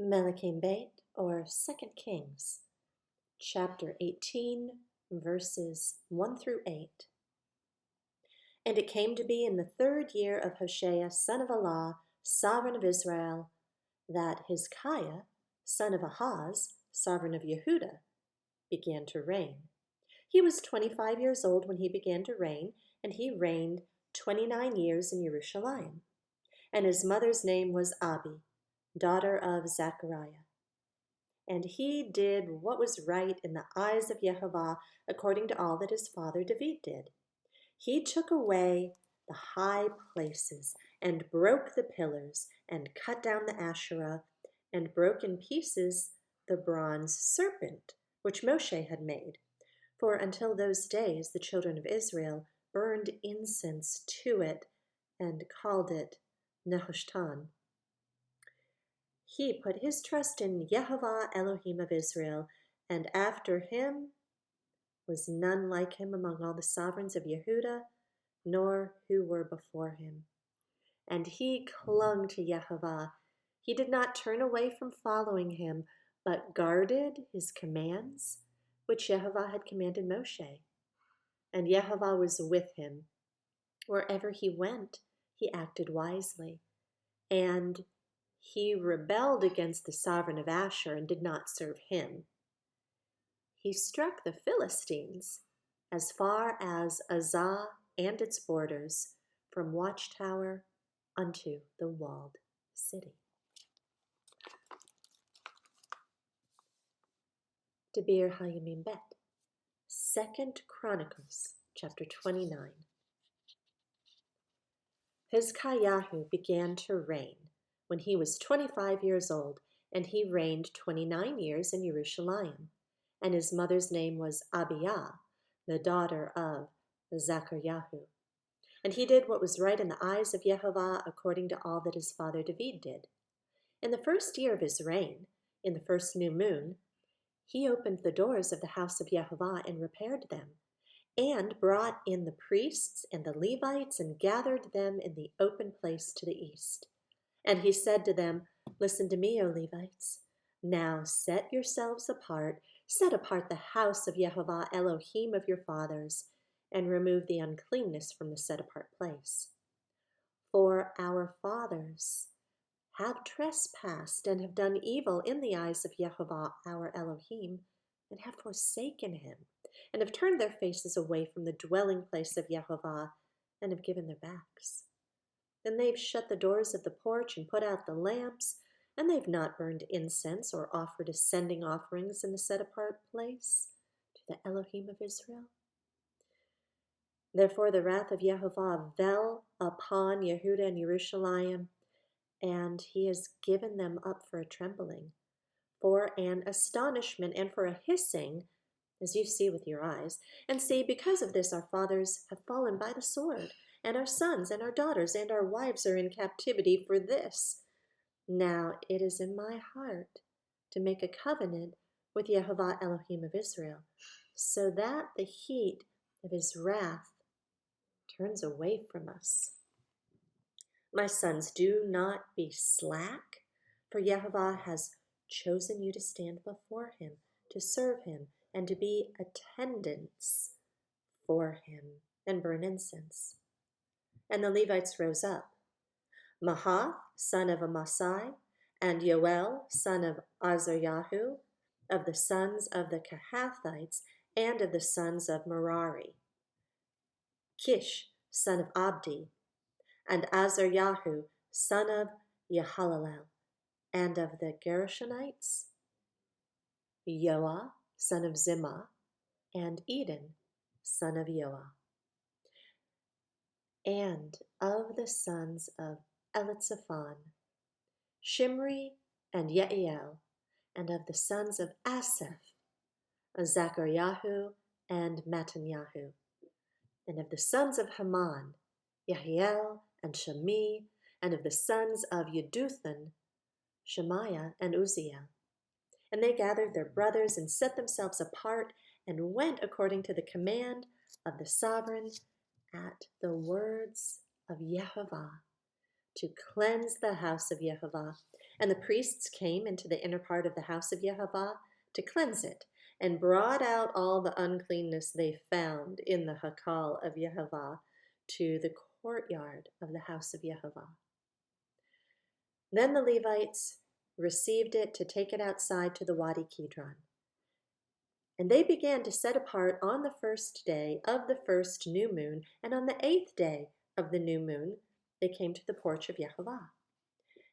Melachim Beit, or Second Kings, chapter 18, verses 1 through 8. And it came to be in the 3rd year of Hoshea, son of Elah, sovereign of Israel, that Hezekiah, son of Ahaz, sovereign of Yehudah, began to reign. He was 25 years old when he began to reign, and he reigned 29 years in Jerusalem. And his mother's name was Abi, daughter of Zechariah. And he did what was right in the eyes of Yehovah, according to all that his father David did. He took away the high places, and broke the pillars, and cut down the Asherah, and broke in pieces the bronze serpent, which Moshe had made. For until those days the children of Israel burned incense to it, and called it Nehushtan. He put his trust in Yehovah Elohim of Israel, and after him was none like him among all the sovereigns of Yehudah, nor who were before him. And he clung to Yehovah. He did not turn away from following him, but guarded his commands, which Yehovah had commanded Moshe. And Yehovah was with him. Wherever he went, he acted wisely. And he rebelled against the sovereign of Asher and did not serve him. He struck the Philistines as far as Azah and its borders, from watchtower unto the walled city. Debir Hayamim Bet, 2 Chronicles, chapter 29. Hezekiah began to reign when he was 25 years old, and he reigned 29 years in Jerusalem. And his mother's name was Abiah, the daughter of Zechariah. And he did what was right in the eyes of Yehovah, according to all that his father David did. In the 1st year of his reign, in the 1st new moon, he opened the doors of the house of Yehovah and repaired them, and brought in the priests and the Levites and gathered them in the open place to the east. And he said to them, "Listen to me, O Levites. Now set yourselves apart, set apart the house of Yehovah Elohim of your fathers, and remove the uncleanness from the set-apart place. For our fathers have trespassed and have done evil in the eyes of Yehovah our Elohim, and have forsaken him, and have turned their faces away from the dwelling place of Yehovah, and have given their backs. Then they've shut the doors of the porch and put out the lamps, and they've not burned incense or offered ascending offerings in the set-apart place to the Elohim of Israel. Therefore the wrath of Yehovah fell upon Yehudah and Jerusalem, and he has given them up for a trembling, for an astonishment, and for a hissing, as you see with your eyes. And see, because of this our fathers have fallen by the sword, and our sons and our daughters and our wives are in captivity for this. Now it is in my heart to make a covenant with Yehovah Elohim of Israel, so that the heat of his wrath turns away from us. My sons, do not be slack, for Yehovah has chosen you to stand before him, to serve him, and to be attendants for him, and burn incense." And the Levites rose up, Mahath, son of Amasai, and Yoel, son of Azaryahu, of the sons of the Kehathites, and of the sons of Merari, Kish, son of Abdi, and Azaryahu, son of Yehalalel, and of the Gershonites, Yoah, son of Zimmah, and Eden, son of Yoah. And of the sons of Elitzaphan, Shimri and Yeiel, and of the sons of Asaph, Zachariahu and Mattanyahu, and of the sons of Haman, Yehiel and Shemi, and of the sons of Yeduthun, Shemaiah and Uzziel. And they gathered their brothers and set themselves apart and went according to the command of the sovereign at the words of Yehovah, to cleanse the house of Yehovah. And the priests came into the inner part of the house of Yehovah to cleanse it, and brought out all the uncleanness they found in the Hakal of Yehovah to the courtyard of the house of Yehovah. Then the Levites received it to take it outside to the Wadi Kidron. And they began to set apart on the first day of the first new moon, and on the 8th day of the new moon, they came to the porch of Yehovah.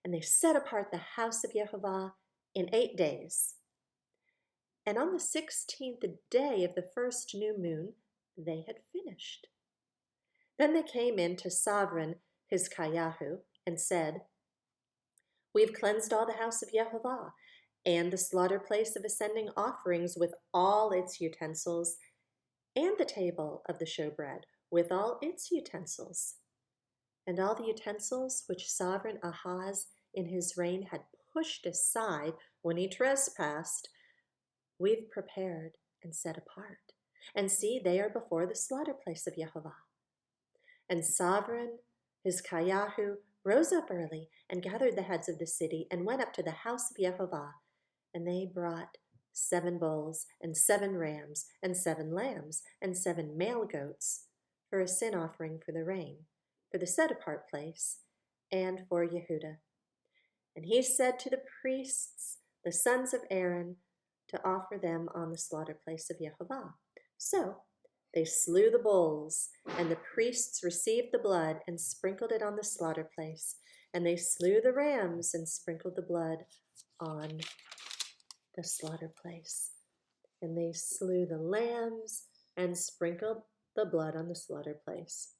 And they set apart the house of Yehovah in 8 days. And on the 16th day of the first new moon, they had finished. Then they came in to Sovereign Hizkiyahu and said, "We've cleansed all the house of Yehovah, and the slaughter place of ascending offerings with all its utensils, and the table of the showbread with all its utensils. And all the utensils which Sovereign Ahaz in his reign had pushed aside when he trespassed, we've prepared and set apart. And see, they are before the slaughter place of Yehovah." And Sovereign Hizkiyahu rose up early and gathered the heads of the city and went up to the house of Yehovah. And they brought 7 bulls and 7 rams and 7 lambs and 7 male goats for a sin offering for the rain, for the set-apart place, and for Yehudah. And he said to the priests, the sons of Aaron, to offer them on the slaughter place of Yehovah. So they slew the bulls, and the priests received the blood and sprinkled it on the slaughter place. And they slew the rams and sprinkled the blood on the slaughter place. And they slew the lambs and sprinkled the blood on the slaughter place.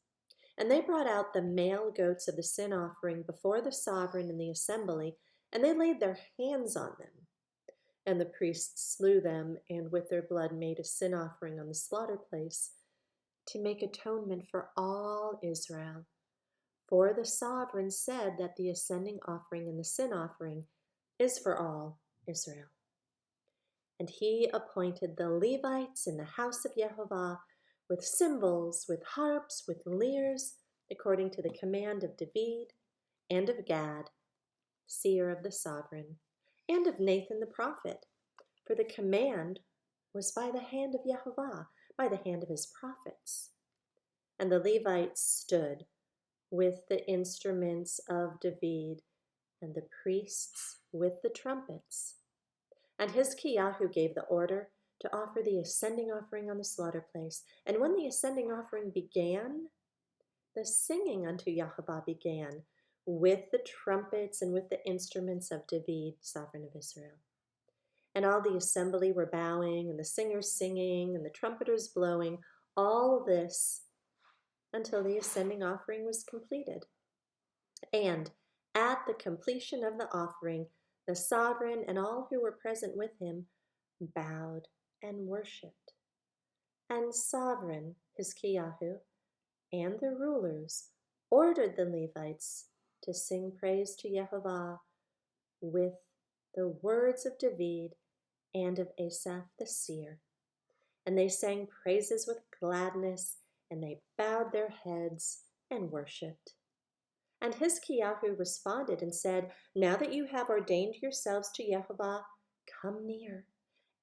And they brought out the male goats of the sin offering before the sovereign in the assembly, and they laid their hands on them. And the priests slew them, and with their blood made a sin offering on the slaughter place to make atonement for all Israel. For the sovereign said that the ascending offering and the sin offering is for all Israel. And he appointed the Levites in the house of Yehovah with cymbals, with harps, with lyres, according to the command of David and of Gad, seer of the sovereign, and of Nathan the prophet. For the command was by the hand of Yehovah, by the hand of his prophets. And the Levites stood with the instruments of David, and the priests with the trumpets. And Hizkiyahu gave the order to offer the ascending offering on the slaughter place. And when the ascending offering began, the singing unto Yehovah began with the trumpets and with the instruments of David, sovereign of Israel. And all the assembly were bowing, and the singers singing, and the trumpeters blowing, all this until the ascending offering was completed. And at the completion of the offering, the sovereign and all who were present with him bowed and worshipped. And sovereign Hizkiyahu and the rulers ordered the Levites to sing praise to Yehovah with the words of David and of Asaph the seer. And they sang praises with gladness, and they bowed their heads and worshipped. And Hizkiyahu responded and said, "Now that you have ordained yourselves to Yehovah, come near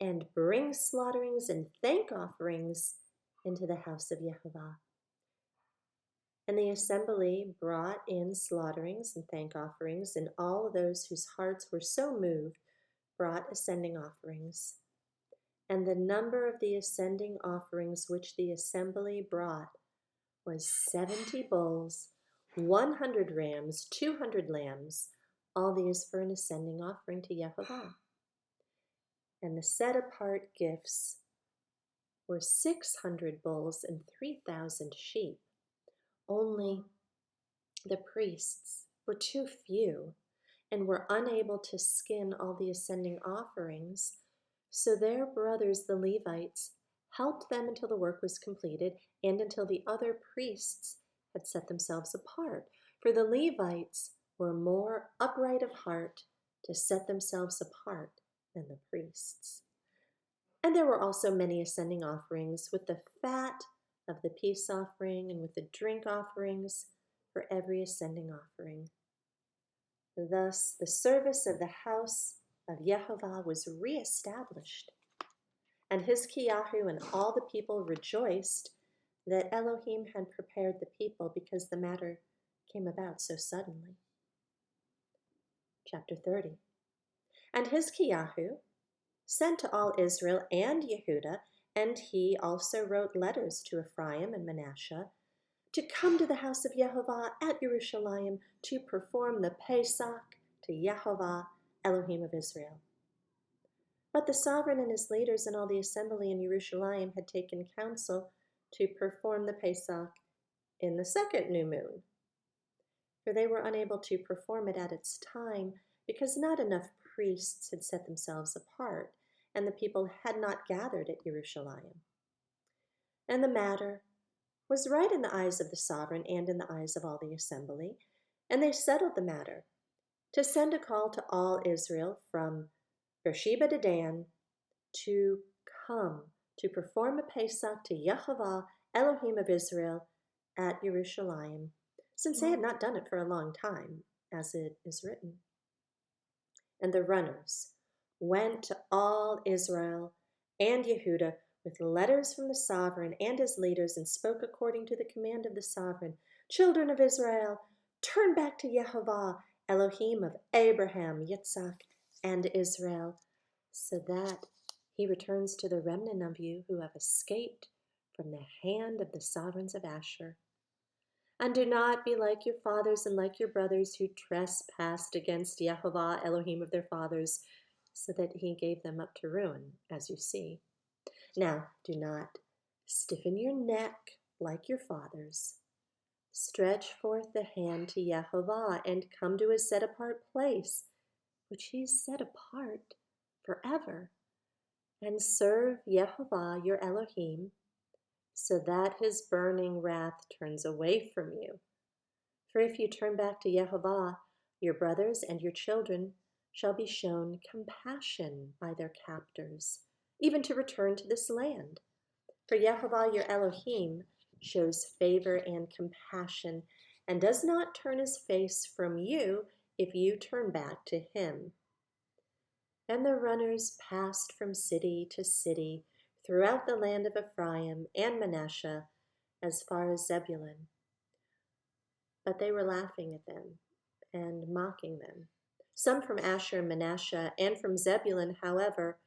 and bring slaughterings and thank offerings into the house of Yehovah." And the assembly brought in slaughterings and thank offerings, and all those whose hearts were so moved brought ascending offerings. And the number of the ascending offerings which the assembly brought was 70 bulls, 100 rams, 200 lambs, all these for an ascending offering to Yehovah. And the set-apart gifts were 600 bulls and 3,000 sheep. Only the priests were too few and were unable to skin all the ascending offerings, so their brothers, the Levites, helped them until the work was completed and until the other priests had set themselves apart. For the Levites were more upright of heart to set themselves apart than the priests. And there were also many ascending offerings with the fat of the peace offering and with the drink offerings for every ascending offering. Thus the service of the house of Yehovah was reestablished, and Hizkiyahu and all the people rejoiced that Elohim had prepared the people because the matter came about so suddenly. Chapter 30. And Hizkiyahu sent to all Israel and Yehudah, and he also wrote letters to Ephraim and Manasseh, to come to the house of Yehovah at Jerusalem to perform the Pesach to Yehovah, Elohim of Israel. But the sovereign and his leaders and all the assembly in Jerusalem had taken counsel to perform the Pesach in the second new moon, for they were unable to perform it at its time because not enough priests had set themselves apart, and the people had not gathered at Jerusalem. And the matter was right in the eyes of the sovereign and in the eyes of all the assembly, and they settled the matter to send a call to all Israel from Beersheba to Dan to come to perform a Pesach to Yehovah, Elohim of Israel, at Jerusalem, since they had not done it for a long time, as it is written. And the runners went to all Israel and Yehudah with letters from the sovereign and his leaders, and spoke according to the command of the sovereign. Children of Israel, turn back to Yehovah, Elohim of Abraham, Yitzhak, and Israel, so that he returns to the remnant of you who have escaped from the hand of the sovereigns of Asher. And do not be like your fathers and like your brothers who trespassed against Yehovah, Elohim of their fathers, so that he gave them up to ruin, as you see. Now, do not stiffen your neck like your fathers. Stretch forth the hand to Yehovah and come to his set-apart place, which he set apart forever, and serve Yehovah your Elohim, so that his burning wrath turns away from you. For if you turn back to Yehovah, your brothers and your children shall be shown compassion by their captors, even to return to this land. For Yehovah your Elohim shows favor and compassion, and does not turn his face from you if you turn back to him. And the runners passed from city to city throughout the land of Ephraim and Manasseh as far as Zebulun. But they were laughing at them and mocking them. Some from Asher and Manasseh and from Zebulun, however,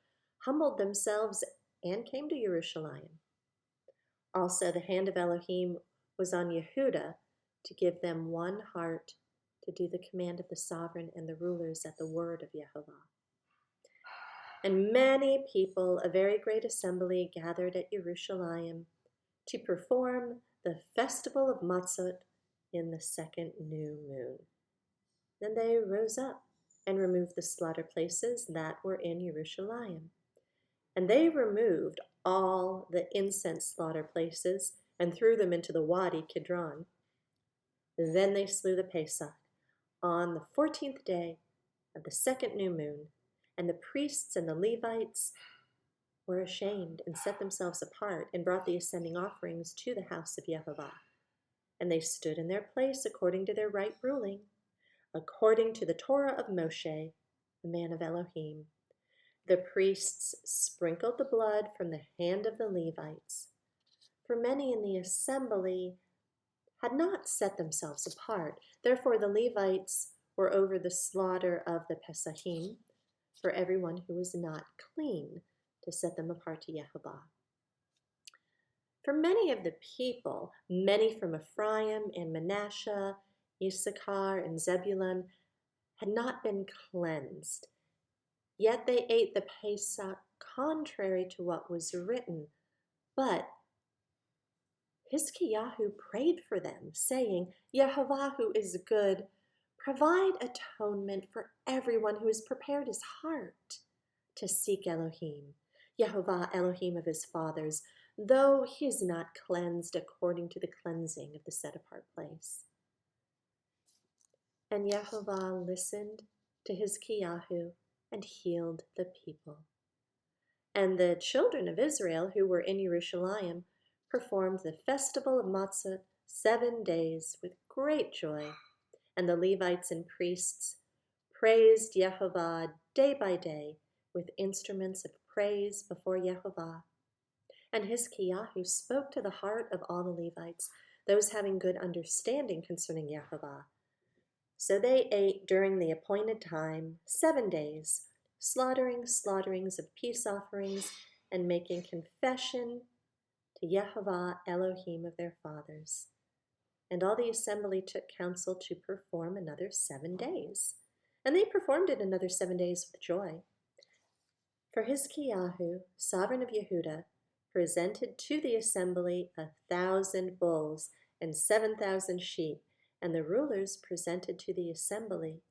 humbled themselves and came to Jerusalem. Also the hand of Elohim was on Yehudah to give them one heart to do the command of the sovereign and the rulers at the word of Yehovah. And many people, a very great assembly, gathered at Jerusalem to perform the festival of Matzot in the second new moon. Then they rose up and removed the slaughter places that were in Jerusalem. And they removed all the incense slaughter places and threw them into the Wadi Kidron. Then they slew the Pesach on the 14th day of the second new moon, and the priests and the Levites were ashamed and set themselves apart and brought the ascending offerings to the house of Yehovah. And they stood in their place according to their right ruling, according to the Torah of Moshe, the man of Elohim. The priests sprinkled the blood from the hand of the Levites, for many in the assembly had not set themselves apart. Therefore the Levites were over the slaughter of the Pesachim, for everyone who was not clean, to set them apart to Yehovah. For many of the people, many from Ephraim and Manasseh, Issachar and Zebulun, had not been cleansed. Yet they ate the Pesach contrary to what was written. But Hizkiyahu prayed for them, saying, Yehovah, who is good, provide atonement for everyone who has prepared his heart to seek Elohim, Yehovah, Elohim of his fathers, though he is not cleansed according to the cleansing of the set-apart place. And Yehovah listened to Hizkiyahu and healed the people. And the children of Israel who were in Jerusalem performed the festival of Matzot 7 days with great joy, and the Levites and priests praised Yehovah day by day with instruments of praise before Yehovah. And Hizkiyahu spoke to the heart of all the Levites, those having good understanding concerning Yehovah. So they ate during the appointed time 7 days, slaughterings of peace offerings, and making confession to Yehovah Elohim of their fathers. And all the assembly took counsel to perform another 7 days. And they performed it another 7 days with joy. For Hizkiyahu, sovereign of Yehudah, presented to the assembly 1,000 bulls and 7,000 sheep, and the rulers presented to the assembly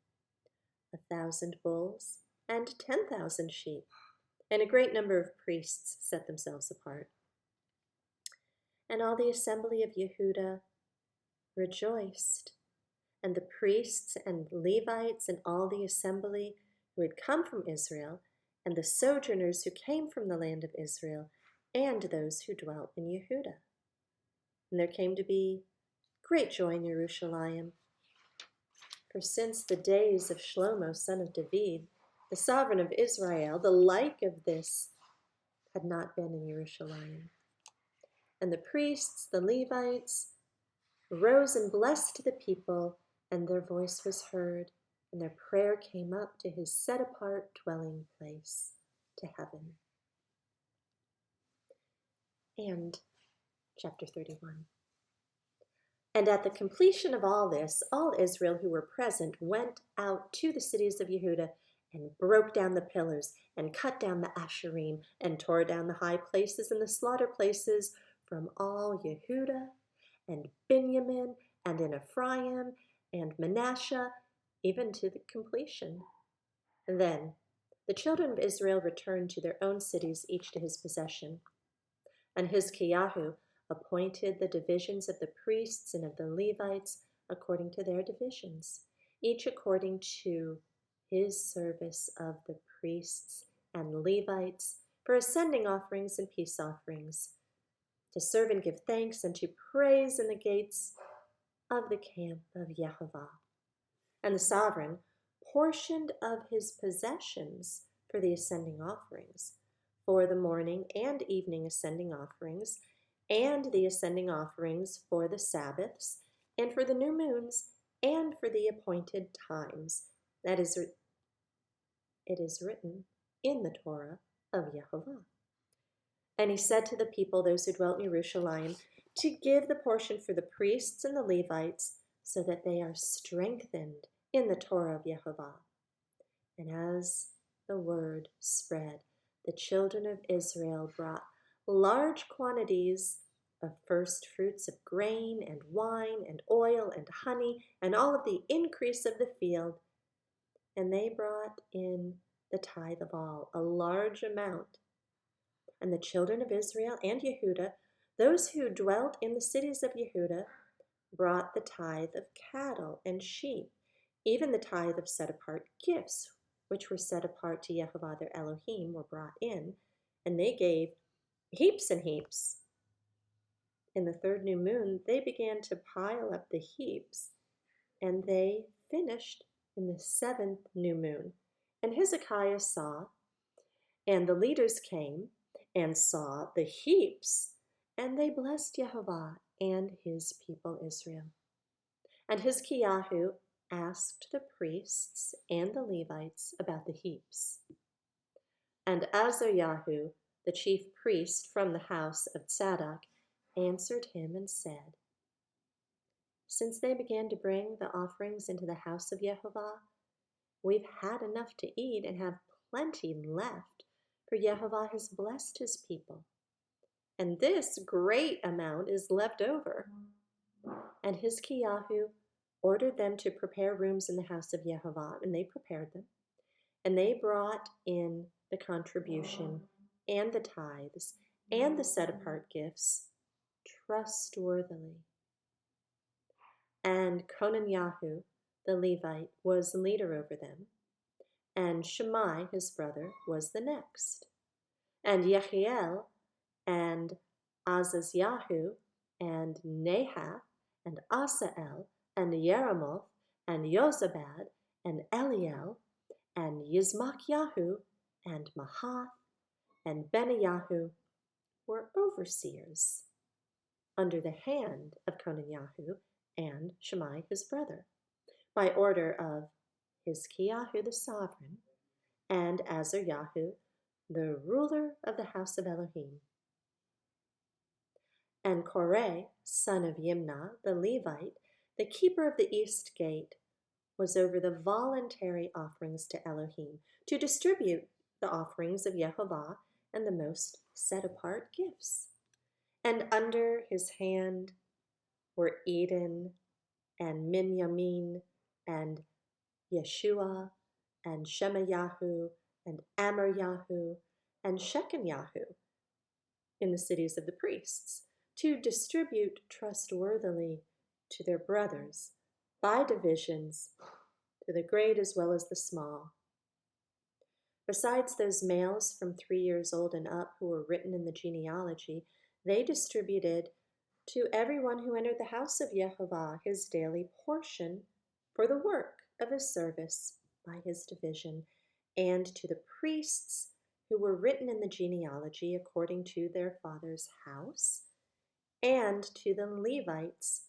1,000 bulls and 10,000 sheep, and a great number of priests set themselves apart. And all the assembly of Yehudah rejoiced, and the priests and Levites and all the assembly who had come from Israel, and the sojourners who came from the land of Israel, and those who dwelt in Yehudah. And there came to be great joy in Jerusalem, for since the days of Shlomo, son of David, the sovereign of Israel, the like of this had not been in Jerusalem. And the priests, the Levites, rose and blessed the people, and their voice was heard, and their prayer came up to his set-apart dwelling place, to heaven. And chapter 31. And at the completion of all this, all Israel who were present went out to the cities of Yehudah and broke down the pillars and cut down the Asherim and tore down the high places and the slaughter places from all Yehudah and Benjamin and in Ephraim and Manasseh, even to the completion. And then the children of Israel returned to their own cities, each to his possession. And Hizkiyahu appointed the divisions of the priests and of the Levites according to their divisions, each according to his service of the priests and Levites for ascending offerings and peace offerings, to serve and give thanks and to praise in the gates of the camp of Yehovah. And the sovereign portioned of his possessions for the ascending offerings, for the morning and evening ascending offerings, and the ascending offerings for the Sabbaths, and for the new moons, and for the appointed times. That is, it is written in the Torah of Yehovah. And he said to the people, those who dwelt in Jerusalem, to give the portion for the priests and the Levites, so that they are strengthened in the Torah of Yehovah. And as the word spread, the children of Israel brought large quantities of first fruits of grain and wine and oil and honey and all of the increase of the field. And they brought in the tithe of all, a large amount. And the children of Israel and Yehudah, those who dwelt in the cities of Yehudah, brought the tithe of cattle and sheep, even the tithe of set-apart gifts, which were set apart to Yehovah their Elohim, were brought in, and they gave heaps and heaps. In the third new moon, they began to pile up the heaps, and they finished in the seventh new moon. And Hezekiah saw, and the leaders came and saw the heaps, and they blessed Yehovah and his people Israel. And Hizkiyahu asked the priests and the Levites about the heaps. And Azaryahu, the chief priest from the house of Tzadok, answered him and said, since they began to bring the offerings into the house of Yehovah, we've had enough to eat and have plenty left, for Yehovah has blessed his people. And this great amount is left over. And Hizkiyahu ordered them to prepare rooms in the house of Yehovah, and they prepared them. And they brought in the contribution and the tithes and the set-apart gifts trustworthily. And Conaniahu, the Levite, was leader over them, and Shammai, his brother, was the next. And Yehiel, and Azazyahu, and Nahath, and Asael, and Yeremoth, and Yozabad, and Eliel, and Yismachyahu, and Mahath, and Benayahu were overseers, under the hand of Conaniahu and Shammai his brother, by order of Hizkiyahu the sovereign, and Azaryahu, the ruler of the house of Elohim. And Koreh, son of Yimnah, the Levite, the keeper of the east gate, was over the voluntary offerings to Elohim, to distribute the offerings of Yehovah and the most set-apart gifts. And under his hand were Eden and Minyamin and Yeshua and Shemayahu and Amaryahu and Shechanyahu in the cities of the priests, to distribute trustworthily to their brothers by divisions, to the great as well as the small. Besides those males from 3 years old and up who were written in the genealogy, they distributed to everyone who entered the house of Yehovah his daily portion for the work of his service by his division, and to the priests who were written in the genealogy according to their father's house, and to the Levites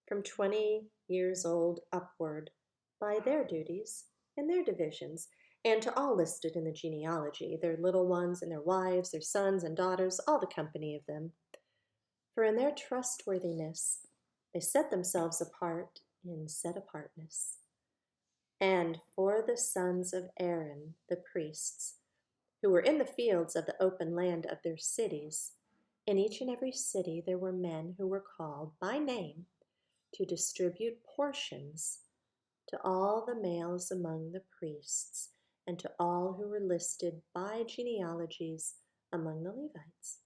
from 20 years old upward by their duties and their divisions, and to all listed in the genealogy, their little ones and their wives, their sons and daughters, all the company of them. For in their trustworthiness they set themselves apart in set-apartness. And for the sons of Aaron, the priests, who were in the fields of the open land of their cities, in each and every city there were men who were called by name to distribute portions to all the males among the priests and to all who were listed by genealogies among the Levites.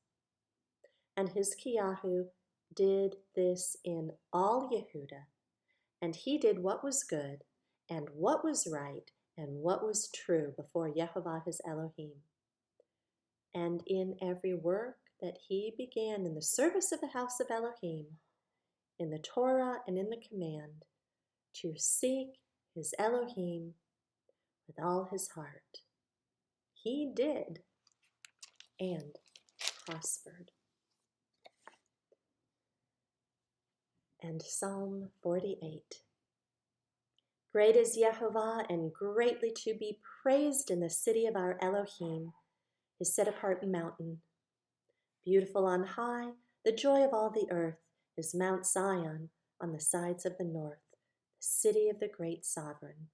And Hizkiyahu did this in all Yehudah, and he did what was good and what was right and what was true before Yehovah his Elohim. And in every work that he began in the service of the house of Elohim, in the Torah and in the command, to seek his Elohim with all his heart, he did and prospered. And Psalm 48. Great is Yehovah, and greatly to be praised in the city of our Elohim, his set-apart mountain. Beautiful on high, the joy of all the earth, is Mount Zion on the sides of the north, the city of the great sovereign.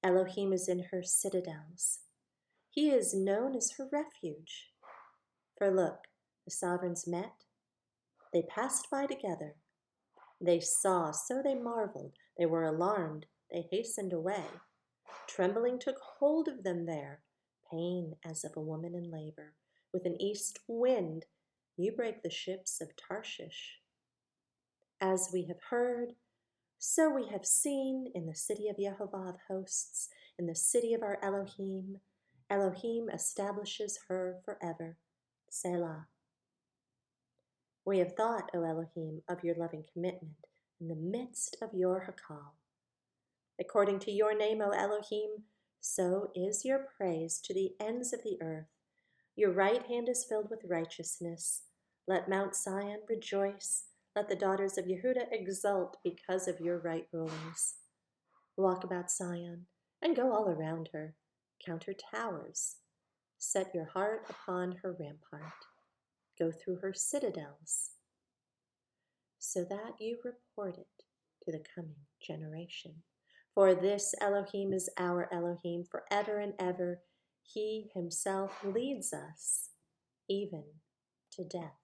Elohim is in her citadels. He is known as her refuge. For look, the sovereigns met. They passed by together. They saw, so they marveled. They were alarmed. They hastened away. Trembling took hold of them there, pain as of a woman in labor. With an east wind, you break the ships of Tarshish. As we have heard, so we have seen in the city of Yehovah of hosts, in the city of our Elohim. Elohim establishes her forever. Selah. We have thought, O Elohim, of your loving commitment in the midst of your Hakal. According to your name, O Elohim, so is your praise to the ends of the earth. Your right hand is filled with righteousness. Let Mount Zion rejoice. Let the daughters of Yehudah exult because of your right rulings. Walk about Zion and go all around her. Count her towers. Set your heart upon her rampart. Go through her citadels, so that you report it to the coming generation. For this Elohim is our Elohim forever and ever. He himself leads us, even to death.